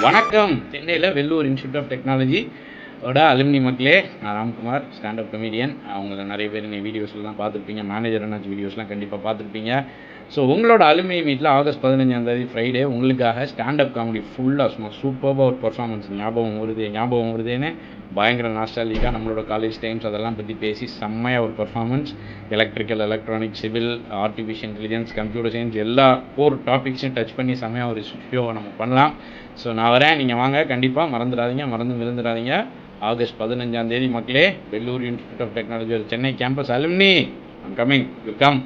வணக்கம். சென்னையில் Vellur institute of technology ஓட அலுமினி மக்களே, நான் ராம்குமார், ஸ்டாண்டப் கமெடியன். அவங்கள நிறைய பேர் நீங்கள் வீடியோஸ்லாம் பார்த்துருப்பீங்க, மேனேஜர் அண்ணாச்சி வீடியோஸ்லாம் கண்டிப்பாக பார்த்துருப்பீங்க. ஸோ உங்களோட அலுமினி மீட்டில் ஆகஸ்ட் 15 ஃப்ரைடே உங்களுக்காக ஸ்டாண்டப் காமெடி ஃபுல்லாக சும்மா சூப்பராக ஒரு பர்ஃபார்மன்ஸ் ஞாபகம் வருதுன்னு பயங்கர நாஸ்டாலிக்காக நம்மளோட காலேஜ் டைம்ஸ் அதெல்லாம் பற்றி பேசி செம்மையாக ஒரு performance. Electrical, electronic, civil, artificial intelligence, computer science எல்லா கோர் டாபிக்ஸையும் டச் பண்ணி செம்மையாக ஒரு ஷோவை நம்ம பண்ணலாம். ஸோ நான் வரேன், நீங்கள் வாங்க, கண்டிப்பாக மறந்துடாதீங்க. ஆகஸ்ட் 15 மக்களே, Vellore institute of technology Chennai campus alumni, I'm coming, you come.